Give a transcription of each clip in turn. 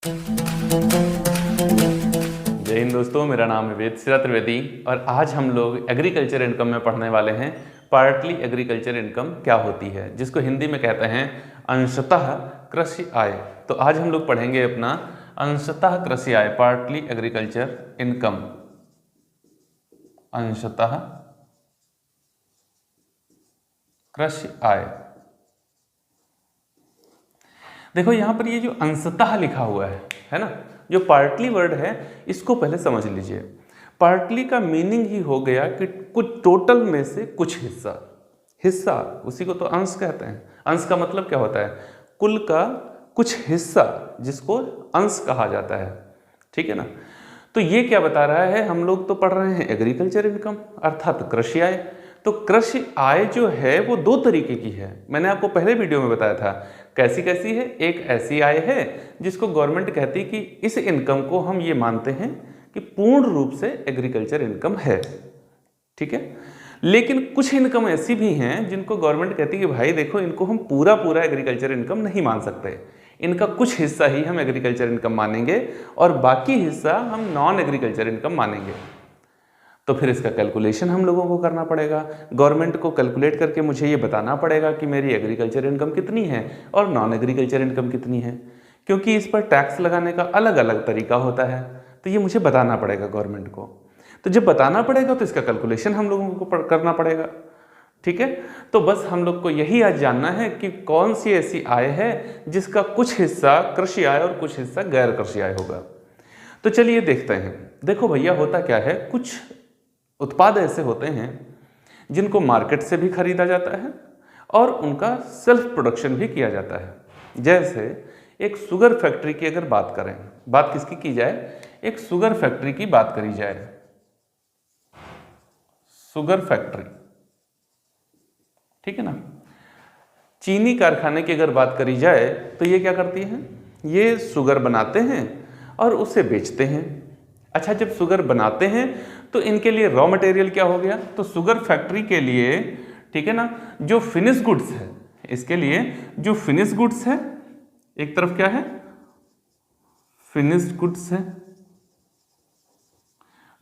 जय हिंद दोस्तों, मेरा नाम है वेदश्री त्रिवेदी और आज हम लोग एग्रीकल्चर इनकम में पढ़ने वाले हैं पार्टली एग्रीकल्चर इनकम क्या होती है, जिसको हिंदी में कहते हैं अंशतः कृषि आय। तो आज हम लोग पढ़ेंगे अपना अंशतः कृषि आय, पार्टली एग्रीकल्चर इनकम, अंशतः कृषि आय। देखो यहां पर ये जो अंशतः लिखा हुआ है ना, जो पार्टली वर्ड है इसको पहले समझ लीजिए। पार्टली का मीनिंग ही हो गया कि कुछ टोटल में से कुछ हिस्सा उसी को तो अंश कहते हैं। अंश का मतलब क्या होता है? कुल का कुछ हिस्सा, जिसको अंश कहा जाता है। ठीक है ना। तो ये क्या बता रहा है, हम लोग तो पढ़ रहे हैं एग्रीकल्चर इनकम अर्थात कृषि आय। तो कृषि आय जो है वो दो तरीके की है, मैंने आपको पहले वीडियो में बताया था। कैसी कैसी है? एक ऐसी आय है जिसको गवर्नमेंट कहती है कि इस इनकम को हम ये मानते हैं कि पूर्ण रूप से एग्रीकल्चर इनकम है। ठीक है। लेकिन कुछ इनकम ऐसी भी हैं जिनको गवर्नमेंट कहती है कि भाई देखो, इनको हम पूरा एग्रीकल्चर इनकम नहीं मान सकते, इनका कुछ हिस्सा ही हम एग्रीकल्चर इनकम मानेंगे और बाकी हिस्सा हम नॉन एग्रीकल्चर इनकम मानेंगे। तो फिर इसका कैलकुलेशन हम लोगों को करना पड़ेगा। गवर्नमेंट को कैलकुलेट करके मुझे ये बताना पड़ेगा कि मेरी एग्रीकल्चर इनकम कितनी है और नॉन एग्रीकल्चर इनकम कितनी है, क्योंकि इस पर टैक्स लगाने का अलग अलग तरीका होता है। तो ये मुझे बताना पड़ेगा गवर्नमेंट को। तो जब बताना पड़ेगा तो इसका कैलकुलेशन हम लोगों को करना पड़ेगा। ठीक है। तो बस हम लोग को यही आज जानना है कि कौन सी ऐसी आय है जिसका कुछ हिस्सा कृषि आय और कुछ हिस्सा गैर कृषि आय होगा। तो चलिए देखते हैं। देखो भैया, होता क्या है, कुछ उत्पाद ऐसे होते हैं जिनको मार्केट से भी खरीदा जाता है और उनका सेल्फ प्रोडक्शन भी किया जाता है। जैसे एक शुगर फैक्ट्री की अगर बात करें, बात किसकी की जाए? एक शुगर फैक्ट्री की बात करी जाए। शुगर फैक्ट्री, ठीक है ना। चीनी कारखाने की अगर बात करी जाए तो ये क्या करती हैं? ये शुगर बनाते हैं और उसे बेचते हैं। अच्छा, जब शुगर बनाते हैं तो इनके लिए रॉ मटेरियल क्या हो गया? तो शुगर फैक्ट्री के लिए, ठीक है ना, जो फिनिश गुड्स है, इसके लिए जो फिनिश गुड्स है, एक तरफ क्या है? फिनिश गुड्स है,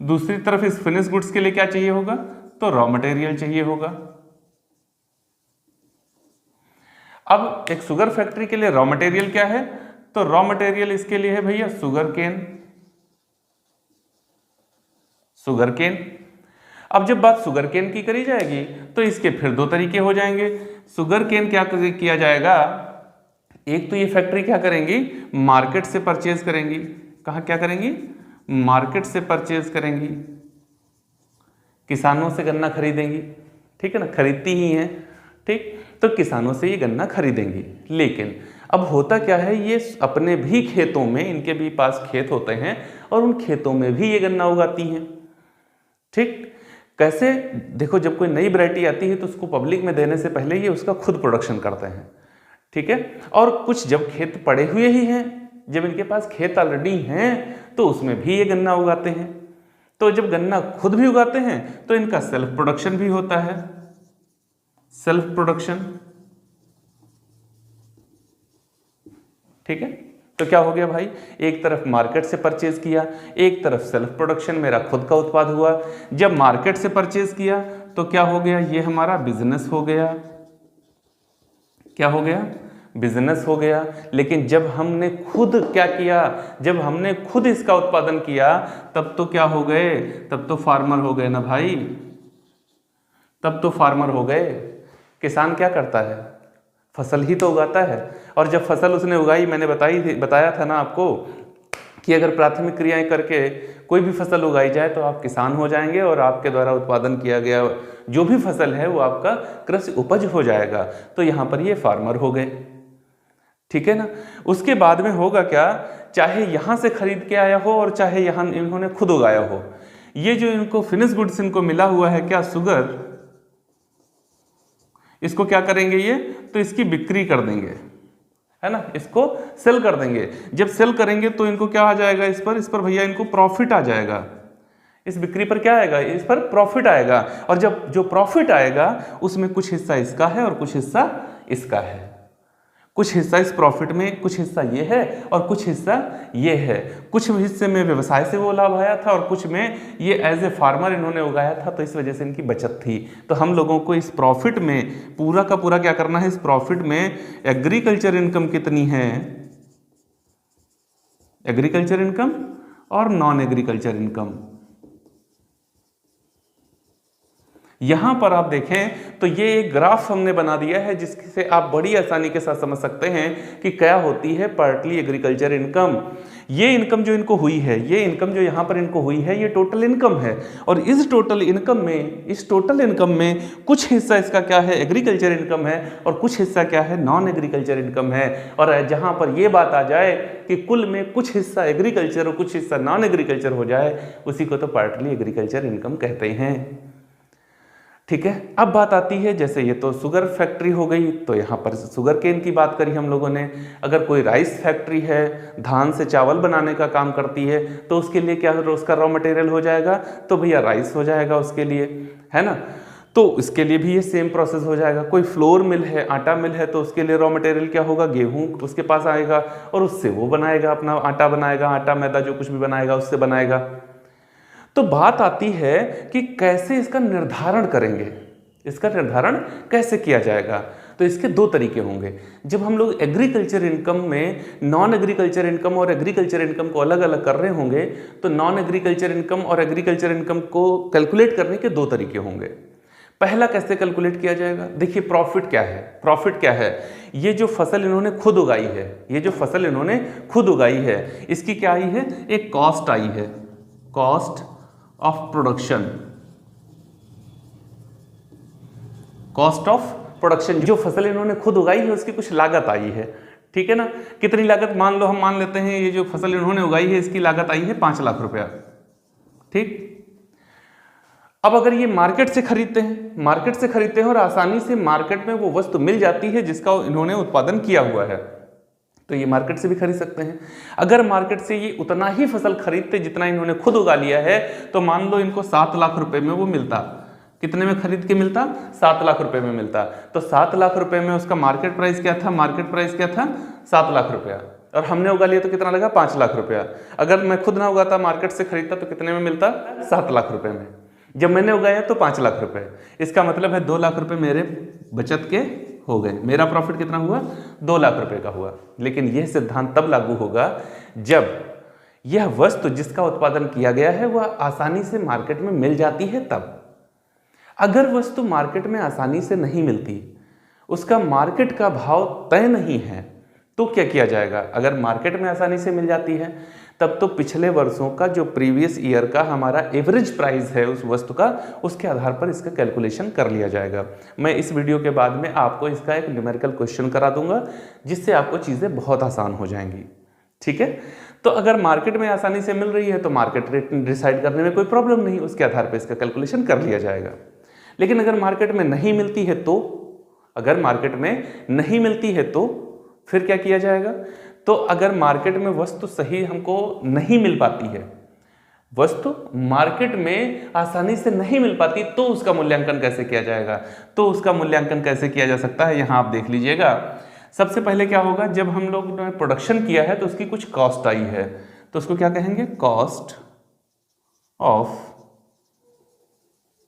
दूसरी तरफ इस फिनिश गुड्स के लिए क्या चाहिए होगा? तो रॉ मटेरियल चाहिए होगा। अब एक शुगर फैक्ट्री के लिए रॉ मटेरियल क्या है? तो रॉ मटेरियल इसके लिए है भैया शुगर केन। Sugar cane. अब जब बात शुगर केन की करी जाएगी तो इसके फिर दो तरीके हो जाएंगे। शुगर केन क्या किया जाएगा? एक तो ये फैक्ट्री क्या करेंगी? मार्केट से परचेज करेंगी। कहाँ क्या करेंगी? मार्केट से परचेज करेंगी, किसानों से गन्ना खरीदेंगी। ठीक है ना, खरीदती ही हैं। ठीक, तो किसानों से ये गन्ना खरीदेंगी। लेकिन अब होता क्या है, ये अपने भी खेतों में, इनके भी पास खेत होते हैं और उन खेतों में भी ये गन्ना उगाती हैं। ठीक, कैसे? देखो, जब कोई नई वैरायटी आती है तो उसको पब्लिक में देने से पहले ये उसका खुद प्रोडक्शन करते हैं। ठीक है। और कुछ जब खेत पड़े हुए ही हैं, जब इनके पास खेत ऑलरेडी हैं, तो उसमें भी ये गन्ना उगाते हैं। तो जब गन्ना खुद भी उगाते हैं तो इनका सेल्फ प्रोडक्शन भी होता है। सेल्फ प्रोडक्शन, ठीक है। तो क्या हो गया भाई? एक तरफ मार्केट से परचेज किया, एक तरफ सेल्फ प्रोडक्शन, मेरा खुद का उत्पाद हुआ। जब मार्केट से परचेज किया तो क्या हो गया? ये हमारा बिजनेस हो गया। क्या हो गया? बिजनेस हो गया। लेकिन जब हमने खुद क्या किया? जब हमने खुद इसका उत्पादन किया तब तो क्या हो गए? तब तो फार्मर हो गए ना भाई। तब तो फार्मर हो गए। किसान क्या करता है? फसल ही तो उगाता है। और जब फसल उसने उगाई, मैंने बताया था ना आपको कि अगर प्राथमिक क्रियाएं करके कोई भी फसल उगाई जाए तो आप किसान हो जाएंगे और आपके द्वारा उत्पादन किया गया जो भी फसल है वो आपका कृषि उपज हो जाएगा। तो यहाँ पर ये फार्मर हो गए। ठीक है ना। उसके बाद में होगा क्या? चाहे यहाँ से खरीद के आया हो और चाहे यहाँ इन्होंने खुद उगाया हो, ये जो इनको फिनिश गुड्स इनको मिला हुआ है क्या? शुगर, इसको क्या करेंगे ये? तो इसकी बिक्री कर देंगे, है ना, इसको सेल कर देंगे। जब सेल करेंगे तो इनको क्या आ जाएगा? इस पर भैया इनको प्रॉफिट आ जाएगा। इस बिक्री पर क्या आएगा? इस पर प्रॉफिट आएगा। और जब जो प्रॉफिट आएगा उसमें कुछ हिस्सा इसका है और कुछ हिस्सा इसका है। कुछ हिस्सा इस प्रॉफिट में, कुछ हिस्सा ये है और कुछ हिस्सा ये है। कुछ हिस्से में व्यवसाय से वो लाभ आया था और कुछ में ये एज ए फार्मर इन्होंने उगाया था, तो इस वजह से इनकी बचत थी। तो हम लोगों को इस प्रॉफिट में पूरा का पूरा क्या करना है, इस प्रॉफिट में एग्रीकल्चर इनकम कितनी है, एग्रीकल्चर इनकम और नॉन एग्रीकल्चर इनकम। यहां पर आप देखें तो ये एक ग्राफ हमने बना दिया है जिससे आप बड़ी आसानी के साथ समझ सकते हैं कि क्या होती है पार्टली एग्रीकल्चर इनकम। ये इनकम जो इनको हुई है, ये इनकम जो यहां पर इनको हुई है, ये टोटल इनकम है। और इस टोटल इनकम में कुछ हिस्सा इसका क्या है, एग्रीकल्चर इनकम है, और कुछ हिस्सा क्या है, नॉन एग्रीकल्चर इनकम है। और जहां पर ये बात आ जाए कि कुल में कुछ हिस्सा एग्रीकल्चर और कुछ हिस्सा नॉन एग्रीकल्चर हो जाए, उसी को तो पार्टली एग्रीकल्चर इनकम कहते हैं। ठीक है, अब बात आती है, जैसे ये तो शुगर फैक्ट्री हो गई, तो यहाँ पर शुगर केन की बात करी हम लोगों ने। अगर कोई राइस फैक्ट्री है, धान से चावल बनाने का काम करती है, तो उसके लिए क्या उसका रॉ मटेरियल हो जाएगा, तो भैया राइस हो जाएगा उसके लिए, है ना। तो इसके लिए भी ये सेम प्रोसेस हो जाएगा। कोई फ्लोर मिल है, आटा मिल है, तो उसके लिए रॉ मटेरियल क्या होगा, गेहूँ उसके पास आएगा और उससे वो बनाएगा, अपना आटा बनाएगा, आटा मैदा जो कुछ भी बनाएगा उससे बनाएगा। तो बात आती है कि कैसे इसका निर्धारण करेंगे, इसका निर्धारण कैसे किया जाएगा। तो इसके दो तरीके होंगे। जब हम लोग एग्रीकल्चर इनकम में नॉन एग्रीकल्चर इनकम और एग्रीकल्चर इनकम को अलग अलग कर रहे होंगे, तो नॉन एग्रीकल्चर इनकम और एग्रीकल्चर इनकम को कैलकुलेट करने के दो तरीके होंगे। पहला कैसे कैलकुलेट किया जाएगा, देखिए प्रॉफिट क्या है। प्रॉफिट क्या है, ये जो फसल इन्होंने खुद उगाई है, ये जो फसल इन्होंने खुद उगाई है, इसकी क्या आई है, एक कॉस्ट आई है, cost of production. Cost of production, जो फसल इन्होंने खुद उगाई है उसकी कुछ लागत आई है। ठीक है ना, कितनी लागत, मान लो हम मान लेते हैं ये जो फसल इन्होंने उगाई है इसकी लागत आई है 5 लाख रुपया। ठीक, अब अगर ये मार्केट से खरीदते हैं और आसानी से मार्केट में वो वस्तु मिल जाती है जिसका इन्होंने उत्पादन किया हुआ है, तो ये मार्केट से भी खरीद सकते हैं। अगर मार्केट से ये उतना ही फसल खरीदते जितना इन्होंने खुद उगा लिया है, तो मान लो इनको 7 लाख रुपए में वो मिलता। कितने में खरीद के मिलता, 7 लाख रुपए में मिलता। तो 7 लाख रुपए में उसका मार्केट प्राइस क्या था, मार्केट प्राइस क्या था, 7 लाख रुपया। और हमने उगा लिया तो कितना लगा, 5 लाख रुपया। अगर मैं खुद ना उगाता, मार्केट से खरीदता, तो कितने में मिलता, 7 लाख रुपए में। जब मैंने उगाया तो 5 लाख रुपए। इसका मतलब है 2 लाख रुपए मेरे बचत के हो गए। मेरा प्रॉफिट कितना हुआ, 2 लाख रुपए का हुआ। लेकिन यह सिद्धांत तब लागू होगा जब यह वस्तु जिसका उत्पादन किया गया है वह आसानी से मार्केट में मिल जाती है तब। अगर वस्तु मार्केट में आसानी से नहीं मिलती, उसका मार्केट का भाव तय नहीं है, तो क्या किया जाएगा। अगर मार्केट में आसानी से मिल जाती है तब तो पिछले वर्षों का जो प्रीवियस ईयर का हमारा एवरेज प्राइस है उस वस्तु का, उसके आधार पर इसका कैलकुलेशन कर लिया जाएगा। मैं इस वीडियो के बाद में आपको इसका एक न्यूमेरिकल क्वेश्चन करा दूंगा जिससे आपको चीज़ें बहुत आसान हो जाएंगी। ठीक है, तो अगर मार्केट में आसानी से मिल रही है तो मार्केट रेट डिसाइड करने में कोई प्रॉब्लम नहीं, उसके आधार पर इसका कैलकुलेशन कर लिया जाएगा। लेकिन अगर मार्केट में नहीं मिलती है तो, अगर मार्केट में नहीं मिलती है तो फिर क्या किया जाएगा। तो अगर मार्केट में वस्तु सही हमको नहीं मिल पाती है, वस्तु मार्केट में आसानी से नहीं मिल पाती, तो उसका मूल्यांकन कैसे किया जाएगा। तो उसका मूल्यांकन कैसे किया जा सकता है, यहां आप देख लीजिएगा। सबसे पहले क्या होगा, जब हम लोग ने प्रोडक्शन किया है तो उसकी कुछ कॉस्ट आई है, तो उसको क्या कहेंगे, कॉस्ट ऑफ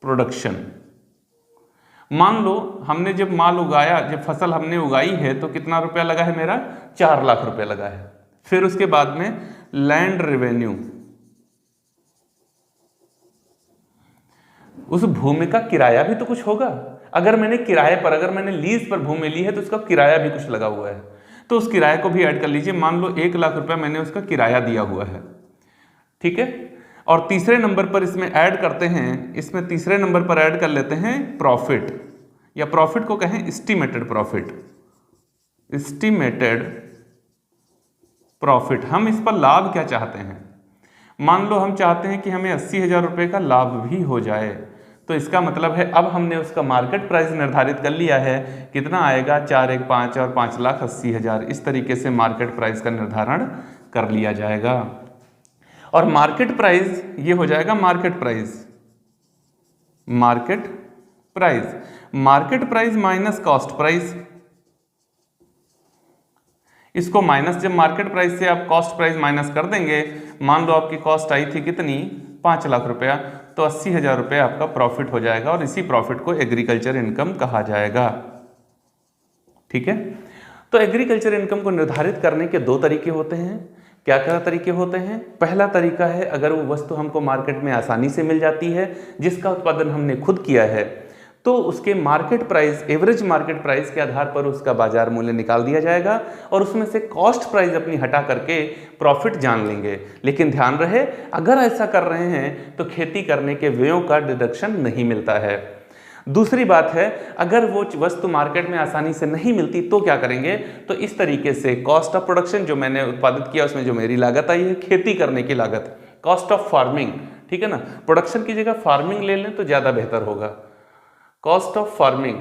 प्रोडक्शन। मान लो हमने जब माल उगाया, जब फसल हमने उगाई है तो कितना रुपया लगा है मेरा, 4 लाख रुपया लगा है। फिर उसके बाद में लैंड रेवेन्यू, उस भूमि का किराया भी तो कुछ होगा। अगर मैंने किराए पर, अगर मैंने लीज पर भूमि ली है तो उसका किराया भी कुछ लगा हुआ है, तो उस किराए को भी ऐड कर लीजिए। मान लो 1 लाख रुपया मैंने उसका किराया दिया हुआ है। ठीक है, और तीसरे नंबर पर इसमें ऐड करते हैं, इसमें तीसरे नंबर पर ऐड कर लेते हैं प्रॉफिट, या प्रॉफिट को कहें एस्टिमेटेड प्रॉफिट। एस्टिमेटेड प्रॉफिट, हम इस पर लाभ क्या चाहते हैं। मान लो हम चाहते हैं कि हमें 80,000 रुपये का लाभ भी हो जाए, तो इसका मतलब है अब हमने उसका मार्केट प्राइस निर्धारित कर लिया है, कितना आएगा, 4 1 5 और 5,80,000। इस तरीके से मार्केट प्राइस का निर्धारण कर लिया जाएगा। और मार्केट प्राइस ये हो जाएगा market price, market price, market price minus cost price, इसको माइनस, जब मार्केट प्राइस से आप कॉस्ट प्राइस माइनस कर देंगे, मान लो आपकी कॉस्ट आई थी कितनी, 5 लाख रुपया, तो 80,000 रुपये आपका प्रॉफिट हो जाएगा और इसी प्रॉफिट को एग्रीकल्चर इनकम कहा जाएगा। ठीक है, तो एग्रीकल्चर इनकम को निर्धारित करने के 2 तरीके होते हैं। क्या क्या तरीके होते हैं? पहला तरीका है, अगर वो वस्तु हमको मार्केट में आसानी से मिल जाती है, जिसका उत्पादन हमने खुद किया है, तो उसके market price, average market price के आधार पर उसका बाजार मूल्य निकाल दिया जाएगा और उसमें से कॉस्ट प्राइस अपनी हटा करके प्रॉफिट जान लेंगे। लेकिन ध्यान रहे, अगर ऐसा कर रहे हैं तो खेती करने के व्ययों का डिडक्शन नहीं मिलता है। दूसरी बात है, अगर वो वस्तु मार्केट में आसानी से नहीं मिलती तो क्या करेंगे? तो इस तरीके से कॉस्ट ऑफ प्रोडक्शन, जो मैंने उत्पादित किया उसमें जो मेरी लागत आई है, खेती करने की लागत, कॉस्ट ऑफ फार्मिंग, ठीक है ना, प्रोडक्शन की जगह फार्मिंग ले लें तो ज्यादा बेहतर होगा। कॉस्ट ऑफ फार्मिंग,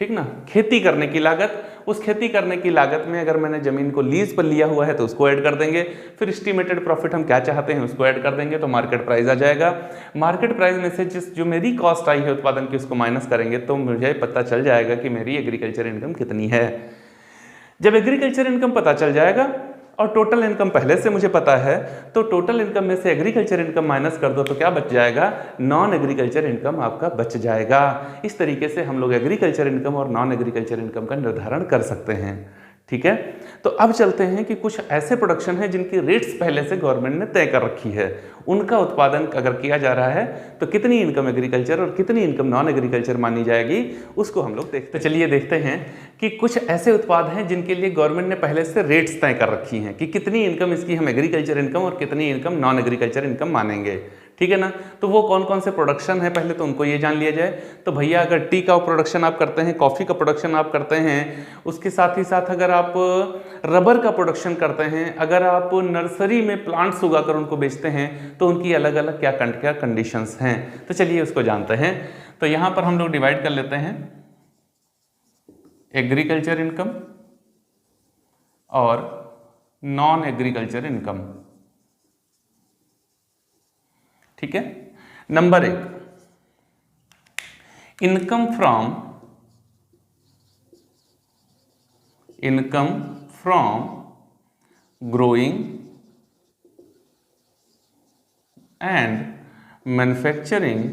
ठीक ना, खेती करने की लागत, उस खेती करने की लागत में अगर मैंने जमीन को लीज पर लिया हुआ है तो उसको ऐड कर देंगे, फिर एस्टिमेटेड प्रॉफिट हम क्या चाहते हैं उसको ऐड कर देंगे, तो मार्केट प्राइस आ जाएगा। मार्केट प्राइस में से जो मेरी कॉस्ट आई है उत्पादन की उसको माइनस करेंगे तो मुझे पता चल जाएगा कि मेरी एग्रीकल्चर इनकम कितनी है। जब एग्रीकल्चर इनकम पता चल जाएगा और टोटल इनकम पहले से मुझे पता है, तो टोटल इनकम में से एग्रीकल्चर इनकम माइनस कर दो तो क्या बच जाएगा? नॉन एग्रीकल्चर इनकम आपका बच जाएगा। इस तरीके से हम लोग एग्रीकल्चर इनकम और नॉन एग्रीकल्चर इनकम का निर्धारण कर सकते हैं। ठीक है, तो अब चलते हैं कि कुछ ऐसे प्रोडक्शन है जिनकी रेट्स पहले से गवर्नमेंट ने तय कर रखी है, उनका उत्पादन अगर किया जा रहा है तो कितनी इनकम एग्रीकल्चर और कितनी इनकम नॉन एग्रीकल्चर मानी जाएगी, उसको हम लोग देखते हैं। चलिए देखते हैं कि कुछ ऐसे उत्पाद हैं जिनके लिए गवर्नमेंट ने पहले से रेट्स तय कर रखी हैं कि कितनी इनकम इसकी हम एग्रीकल्चर इनकम और कितनी इनकम नॉन एग्रीकल्चर इनकम मानेंगे। ठीक है ना, तो वो कौन कौन से प्रोडक्शन है पहले तो उनको ये जान लिया जाए। तो भैया अगर टी का प्रोडक्शन आप करते हैं, कॉफ़ी का प्रोडक्शन आप करते हैं, उसके साथ ही साथ अगर आप रबर का प्रोडक्शन करते हैं, अगर आप नर्सरी में प्लांट्स उगाकर उनको बेचते हैं, तो उनकी अलग अलग क्या कंडीशंस हैं। तो चलिए उसको जानते हैं। तो यहाँ पर हम लोग डिवाइड कर लेते हैं एग्रीकल्चर इनकम और नॉन एग्रीकल्चर इनकम। ठीक है, number 1, income from growing and manufacturing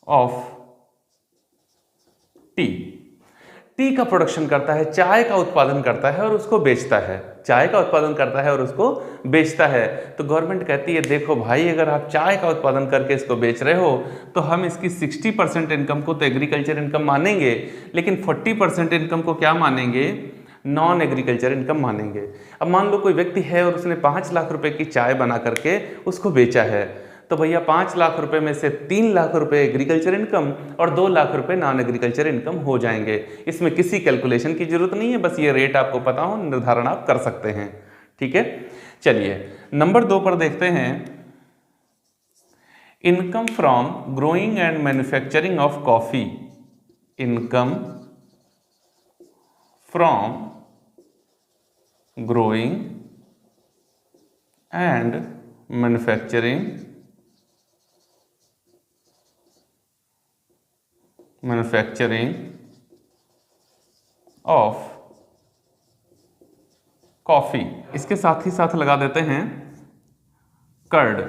of T. T का प्रोडक्शन करता है, चाय का उत्पादन करता है और उसको बेचता है, चाय का उत्पादन करता है और उसको बेचता है। तो गवर्नमेंट कहती है देखो भाई, अगर आप चाय का उत्पादन करके इसको बेच रहे हो तो हम इसकी 60% इनकम को तो एग्रीकल्चर इनकम मानेंगे, लेकिन 40% इनकम को क्या मानेंगे? नॉन एग्रीकल्चर इनकम मानेंगे। अब मान लो कोई व्यक्ति है और उसने 5 लाख रुपए की चाय बना करके उसको बेचा है, तो भैया 5 लाख रुपए में से 3 लाख रुपए एग्रीकल्चर इनकम और 2 लाख रुपए नॉन एग्रीकल्चर इनकम हो जाएंगे। इसमें किसी कैलकुलेशन की जरूरत नहीं है, बस ये रेट आपको पता हो, निर्धारण आप कर सकते हैं। ठीक है, चलिए नंबर 2 पर देखते हैं, income from growing and manufacturing of coffee. Income from growing and manufacturing of coffee. इसके साथ ही साथ लगा देते हैं कर्ड,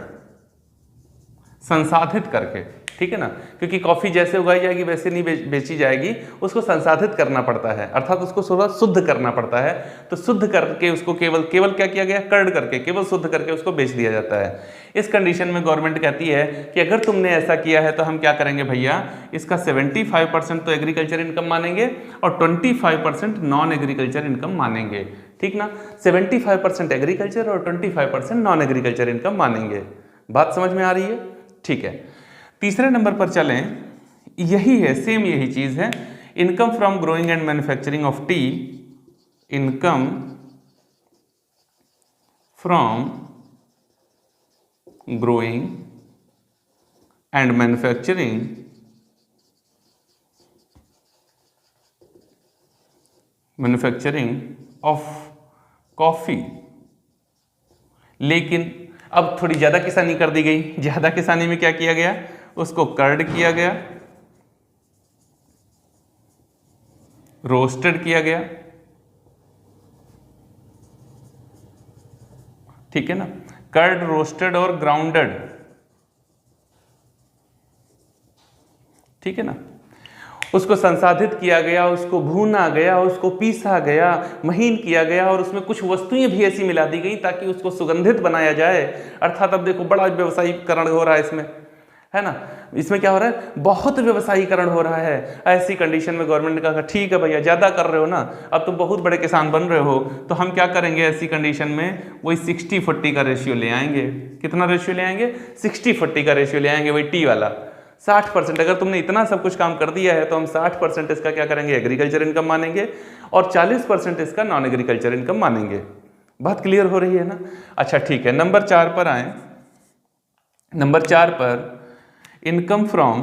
संसाधित करके। ठीक है ना, क्योंकि कॉफी जैसे उगाई जाएगी वैसे नहीं बेची जाएगी, उसको संसाधित करना पड़ता है, अर्थात उसको थोड़ा शुद्ध करना पड़ता है। तो शुद्ध करके उसको केवल क्या किया गया? कर्ड करके, केवल शुद्ध करके उसको बेच दिया जाता है। इस कंडीशन में गवर्नमेंट कहती है कि अगर तुमने ऐसा किया है तो हम क्या करेंगे भैया, इसका 75% तो एग्रीकल्चर इनकम मानेंगे और 25% नॉन एग्रीकल्चर इनकम मानेंगे। ठीक ना, 75% एग्रीकल्चर और 25% नॉन एग्रीकल्चर इनकम मानेंगे। बात समझ में आ रही है? ठीक है, तीसरे नंबर पर चलें, यही है, सेम यही चीज है, income from growing and manufacturing of T. Income from growing and manufacturing of coffee. लेकिन अब थोड़ी ज़्यादा किसानी कर दी गई। ज़्यादा किसानी में क्या किया गया, उसको कर्ड किया गया, रोस्टेड किया गया, ठीक है ना, कर्ड, रोस्टेड और ग्राउंडेड, ठीक है ना। उसको संसाधित किया गया, उसको भूना गया, उसको पीसा गया, महीन किया गया और उसमें कुछ वस्तुएं भी ऐसी मिला दी गई ताकि उसको सुगंधित बनाया जाए। अर्थात अब देखो बड़ा व्यवसायीकरण हो रहा है इसमें, है ना। इसमें क्या हो रहा है, बहुत व्यवसायीकरण हो रहा है। ऐसी कंडीशन में गवर्नमेंट ने कहा ठीक है भैया ज़्यादा कर रहे हो ना, अब तो बहुत बड़े किसान बन रहे हो, तो हम क्या करेंगे ऐसी कंडीशन में, वही 60-40 का रेशियो ले आएंगे। कितना रेशियो ले आएंगे, 60-40 का रेशियो ले आएंगे, वही टी वाला 60%। अगर तुमने इतना सब कुछ काम कर दिया है तो हम 60% इसका क्या करेंगे, एग्रीकल्चर इनकम मानेंगे और 40% इसका नॉन एग्रीकल्चर इनकम मानेंगे। बात क्लियर हो रही है ना। अच्छा ठीक है, नंबर 4 पर आए। नंबर 4 पर income from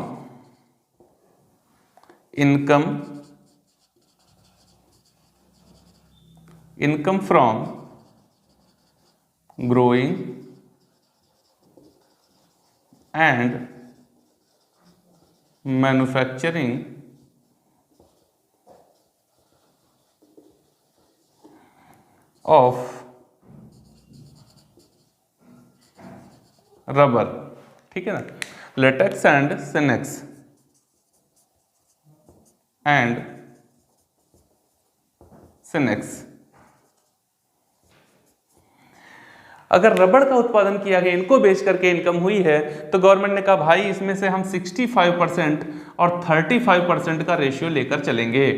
growing and manufacturing of rubber, ठीक है ना, लेटेक्स एंड सिनेक्स अगर रबड़ का उत्पादन किया गया, इनको बेच करके इनकम हुई है, तो गवर्नमेंट ने कहा भाई इसमें से हम 65% और 35% का रेशियो लेकर चलेंगे,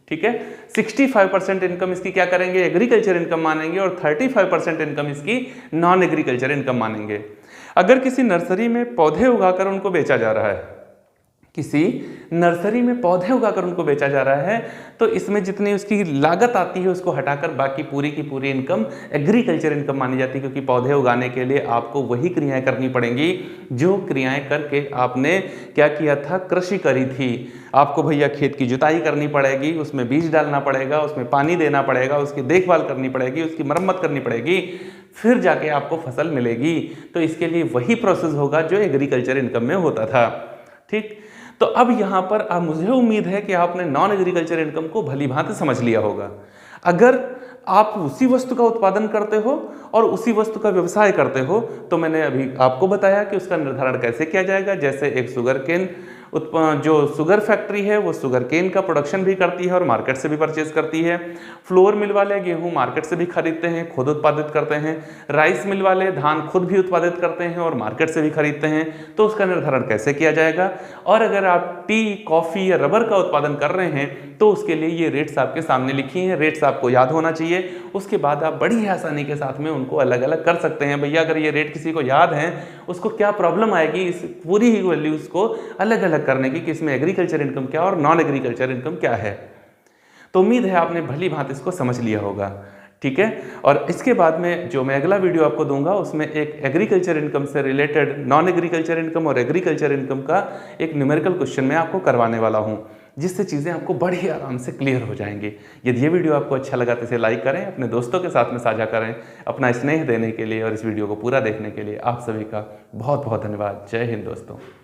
ठीक है। 65% इनकम इसकी क्या करेंगे, एग्रीकल्चर इनकम मानेंगे और 35% इनकम इसकी नॉन एग्रीकल्चर इनकम मानेंगे। अगर किसी नर्सरी में पौधे उगाकर उनको बेचा जा रहा है, किसी नर्सरी में पौधे उगाकर उनको बेचा जा रहा है, तो इसमें जितनी उसकी लागत आती है उसको हटाकर बाकी पूरी की पूरी इनकम एग्रीकल्चर इनकम मानी जाती है, क्योंकि पौधे उगाने के लिए आपको वही क्रियाएं करनी पड़ेंगी जो क्रियाएं करके आपने क्या किया था, कृषि करी थी। आपको भैया खेत की जुताई करनी पड़ेगी, उसमें बीज डालना पड़ेगा, उसमें पानी देना पड़ेगा, उसकी देखभाल करनी पड़ेगी, उसकी मरम्मत करनी पड़ेगी, फिर जाके आपको फसल मिलेगी। तो इसके लिए वही प्रोसेस होगा जो एग्रीकल्चर इनकम में होता था, ठीक। तो अब यहाँ पर मुझे उम्मीद है कि आपने नॉन एग्रीकल्चर इनकम को भली भांति समझ लिया होगा। अगर आप उसी वस्तु का उत्पादन करते हो और उसी वस्तु का व्यवसाय करते हो, तो मैंने अभी आपको बताया कि उसका निर्धारण कैसे किया जाएगा। जैसे एक शुगर केन जो शुगर फैक्ट्री है वो शुगर केन का प्रोडक्शन भी करती है और मार्केट से भी परचेज करती है। फ्लोर मिल वाले गेहूं मार्केट से भी खरीदते हैं, खुद उत्पादित करते हैं। राइस मिल वाले धान खुद भी उत्पादित करते हैं और मार्केट से भी खरीदते हैं। तो उसका निर्धारण कैसे किया जाएगा। और अगर आप टी, कॉफ़ी या रबर का उत्पादन कर रहे हैं तो उसके लिए ये रेट्स आपके सामने लिखी हैं, रेट्स आपको याद होना चाहिए। उसके बाद आप बड़ी आसानी के साथ में उनको अलग अलग कर सकते हैं। भैया अगर ये रेट किसी को याद है उसको क्या प्रॉब्लम आएगी इस पूरी ही वैल्यूज को अलग अलग करने की कि इसमें एग्रीकल्चर इनकम क्या और नॉन एग्रीकल्चर इनकम क्या है। तो उम्मीद है आपने भली भांति इसको समझ लिया होगा, ठीक है। और इसके बाद में जो मैं अगला वीडियो आपको दूंगा उसमें एक एग्रीकल्चर इनकम से रिलेटेड नॉन एग्रीकल्चर इनकम और एग्रीकल्चर इनकम का एक न्यूमेरिकल क्वेश्चन मैं आपको करवाने वाला हूं, जिससे चीज़ें आपको बड़ी आराम से क्लियर हो जाएंगी। यदि ये वीडियो आपको अच्छा लगा तो इसे लाइक करें, अपने दोस्तों के साथ में साझा करें। अपना स्नेह देने के लिए और इस वीडियो को पूरा देखने के लिए आप सभी का बहुत बहुत धन्यवाद। जय हिंद दोस्तों।